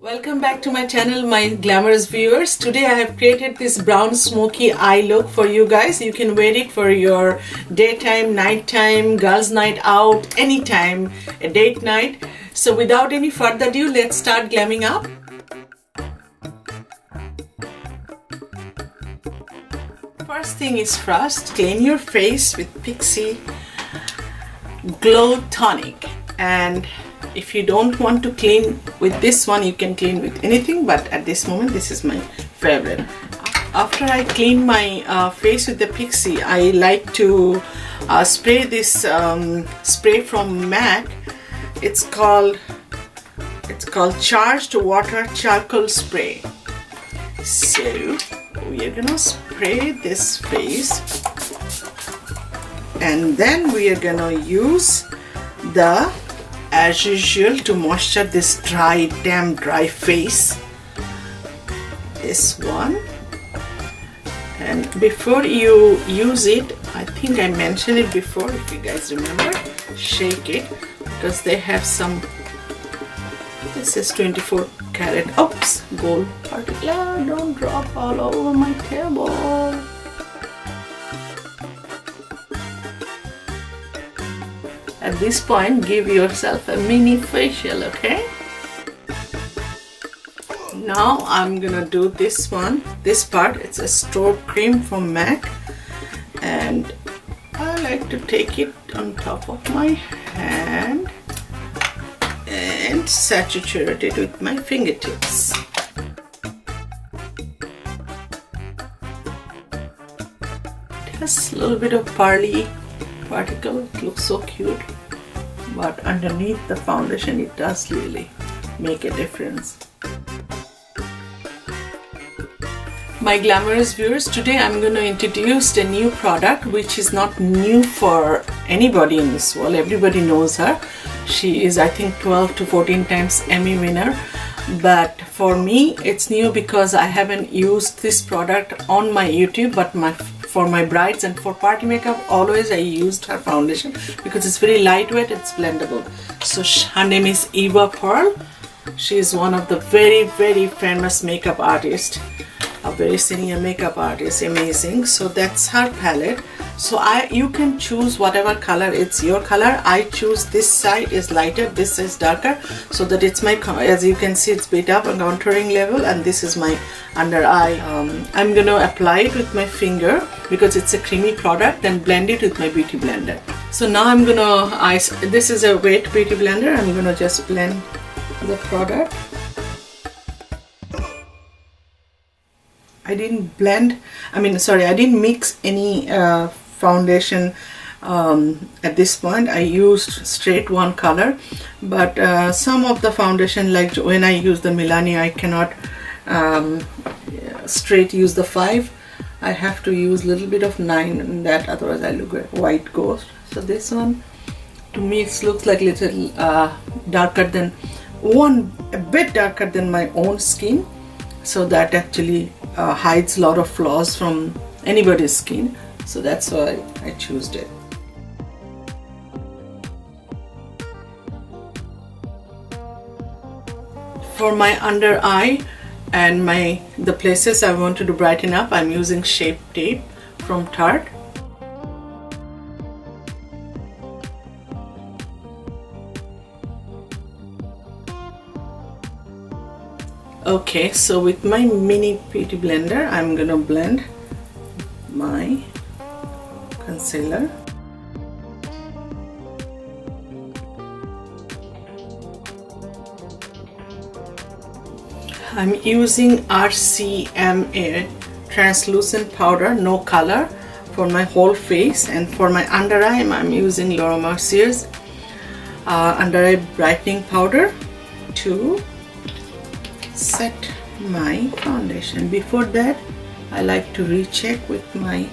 Welcome back to my channel, my glamorous viewers. Today I have created this brown smoky eye look for you guys. You can wear it for your daytime, nighttime, girls night out, anytime, a date night. So without any further ado, let's start glamming up. First thing is first, clean your face with Pixi Glow Tonic. And if you don't want to clean with this one, you can clean with anything, but at this moment this is my favorite. After I clean my face with the Pixi, I like to spray this spray from MAC. It's called Charged Water Charcoal Spray. So we are gonna spray this face, and then we are gonna use the, as usual, to moisture this damn dry face, this one. And before you use it, I think I mentioned it before, if you guys remember, shake it, because they have some, this is 24 karat, oops, gold particle, don't drop all over my table. At this point, give yourself a mini facial, okay? Now I'm gonna do this one, this part. It's a Strobe Cream from MAC, and I like to take it on top of my hand and saturate it with my fingertips. Just a little bit of pearly particle. It looks so cute, but underneath the foundation it does really make a difference. My glamorous viewers, today I'm going to introduce a new product which is not new for anybody in this world. Everybody knows her. She is, I think, 12 to 14 times Emmy winner, but for me it's new because I haven't used this product on my YouTube, but for my brides and for party makeup, always I used her foundation because it's very lightweight, it's blendable. So her name is Eva Pearl. She is one of the very famous makeup artists, a very senior makeup artist, amazing. So that's her palette. So you can choose whatever color, it's your color. I choose this side is lighter, this is darker, so that it's my, as you can see, it's bit up on contouring level, and this is my under eye. I'm gonna apply it with my finger because it's a creamy product, and blend it with my beauty blender. So now I'm gonna this is a wet beauty blender. I'm gonna just blend the product. I didn't I didn't mix any foundation at this point. I used straight one color, but some of the foundation, like when I use the Milani, I cannot straight use the 5. I have to use a little bit of 9 in that, otherwise I look like white ghost. So this one, to me, it looks like little darker than a bit darker than my own skin, so that actually hides a lot of flaws from anybody's skin. So that's why I chose it. For my under eye and the places I wanted to brighten up, I'm using Shape Tape from Tarte. Okay, so with my mini beauty blender, I'm gonna blend my concealer. I'm using RCMA translucent powder, no color, for my whole face, and for my under eye I'm using Mercier's under eye brightening powder to set my foundation. Before that, I like to recheck with my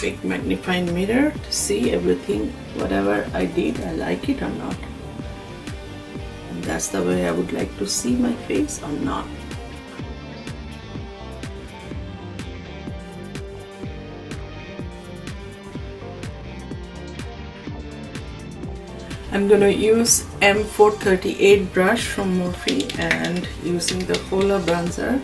big magnifying mirror to see everything, whatever I did, I like it or not. And that's the way I would like to see my face or not. I'm going to use M438 brush from Morphe and using the hoola bronzer.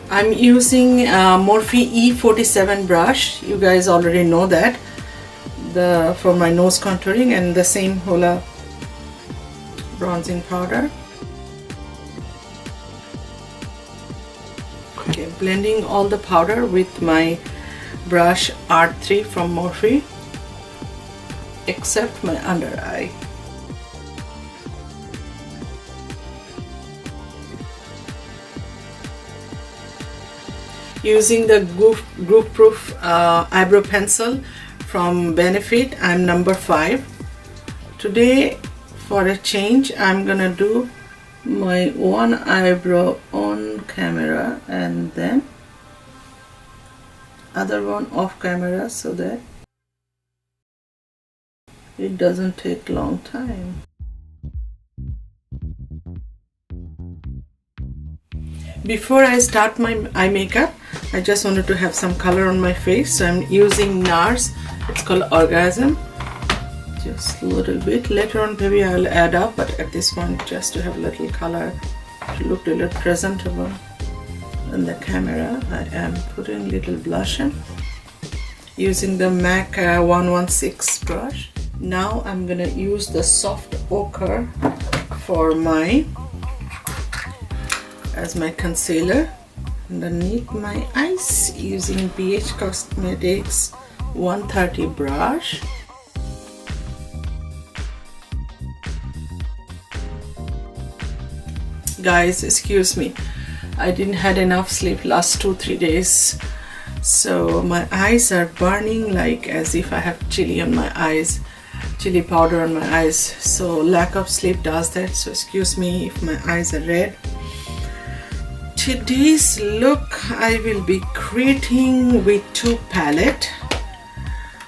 I'm using Morphe E47 brush. You guys already know that. For my nose contouring, and the same hoola bronzing powder. Okay, blending all the powder with my brush R3 from Morphe, except my under eye. Using the goof proof eyebrow pencil from Benefit, I'm number 5. Today, for a change, I'm gonna do my one eyebrow on camera and then other one off camera so that it doesn't take long time. Before I start my eye makeup, I just wanted to have some color on my face, so I'm using NARS. It's called Orgasm. Just a little bit. Later on maybe I'll add up, but at this point just to have a little color to look a little presentable in the camera. I am putting little blush in using the MAC 116 brush. Now I'm gonna use the soft ochre for as my concealer underneath my eyes using Gerard Cosmetics 130 brush. Guys, excuse me, I didn't had enough sleep last 2-3 days, so my eyes are burning like as if I have chili on my eyes, chili powder on my eyes. So lack of sleep does that, so excuse me if my eyes are red. Today's look I will be creating with 2 palettes.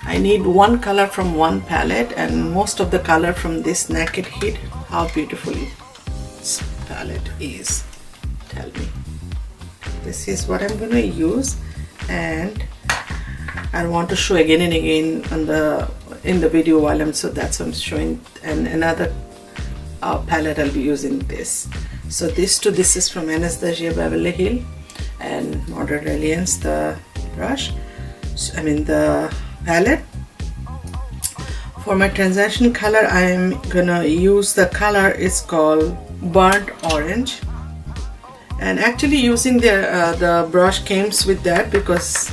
I need one color from one palette and most of the color from this Naked Heat. How beautifully this palette is. Tell me. This is what I'm gonna use, and I want to show again and again in the video while that's what I'm showing. And another palette I'll be using this. So this is from Anastasia Beverly Hills and Modern Reliance, the brush. The palette. For my transition color, I'm gonna use the color is called Burnt Orange, and actually using the brush came with that because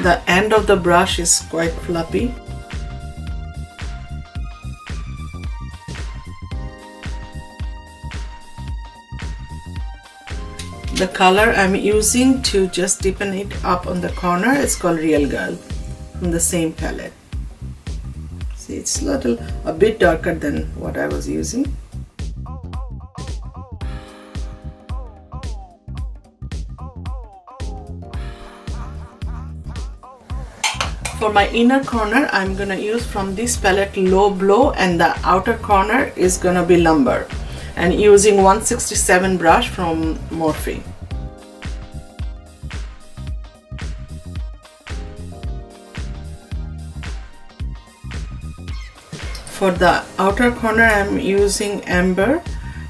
the end of the brush is quite floppy. The color I'm using to just deepen it up on the corner is called Real Girl from the same palette. See, it's a bit darker than what I was using. For my inner corner, I'm gonna use from this palette Low Blow, and the outer corner is gonna be Lumber, and using 167 brush from Morphe. For the outer corner, I'm using Amber,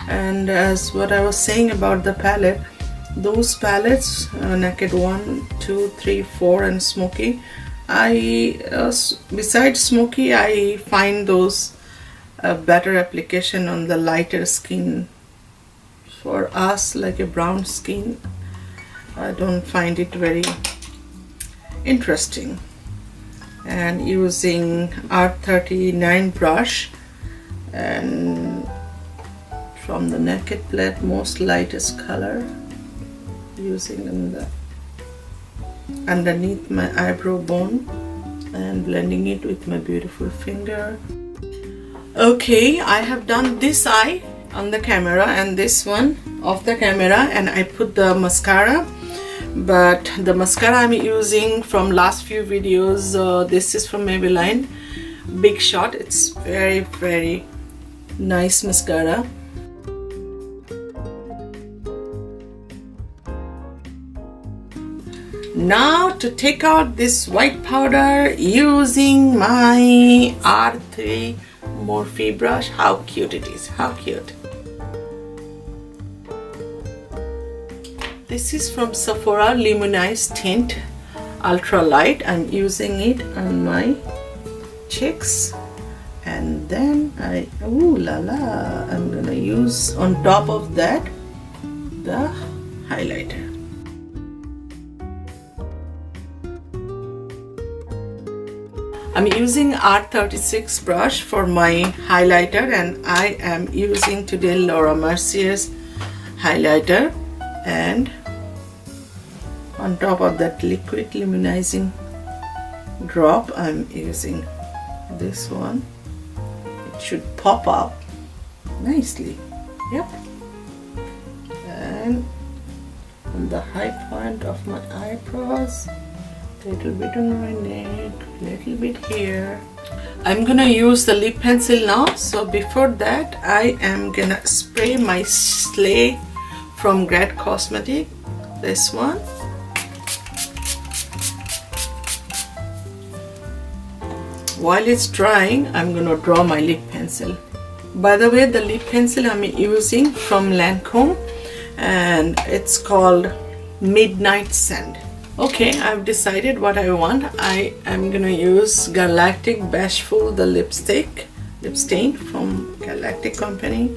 and as what I was saying about the palette, those palettes, Naked 1, 2, 3, 4 and Smoky, besides Smoky, I find those a better application on the lighter skin. For us, like a brown skin, I don't find it very interesting. And using R39 brush, and from the Naked palette, most lightest color, using in the underneath my eyebrow bone and blending it with my beautiful finger. Okay, I have done this eye on the camera and this one off the camera, and I put the mascara, but the mascara I'm using from last few videos, this is from Maybelline Big Shot. It's very nice mascara. Now to take out this white powder using my R3 Morphe brush. How cute it is, how cute. This is from Sephora Luminize Tint Ultra Light. I'm using it on my cheeks, and then ooh la la, I'm gonna use on top of that the highlighter. I'm using R36 brush for my highlighter, and I am using today Laura Mercier's highlighter, and on top of that liquid luminizing drop I'm using this one. It should pop up nicely. Yep. And on the high point of my eyebrows, little bit on my neck, little bit here. I'm gonna use the lip pencil now. So before that, I am gonna spray my Slay from Gerard Cosmetics, this one. While it's drying, I'm gonna draw my lip pencil. By the way, the lip pencil I'm using from Lancome, and it's called Midnight Sand. Okay, I've decided what I want. I am gonna use Galactic Bashful, the lip stain from Galactic Company.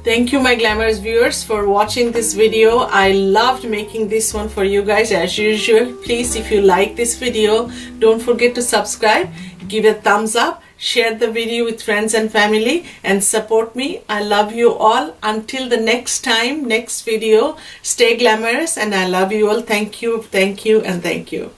Thank you, my glamorous viewers, for watching this video. I loved making this one for you guys as usual. Please, if you like this video, don't forget to subscribe, give a thumbs up, share the video with friends and family, and support me. I love you all. Until the next time, next video, stay glamorous, and I love you all. Thank you, and thank you.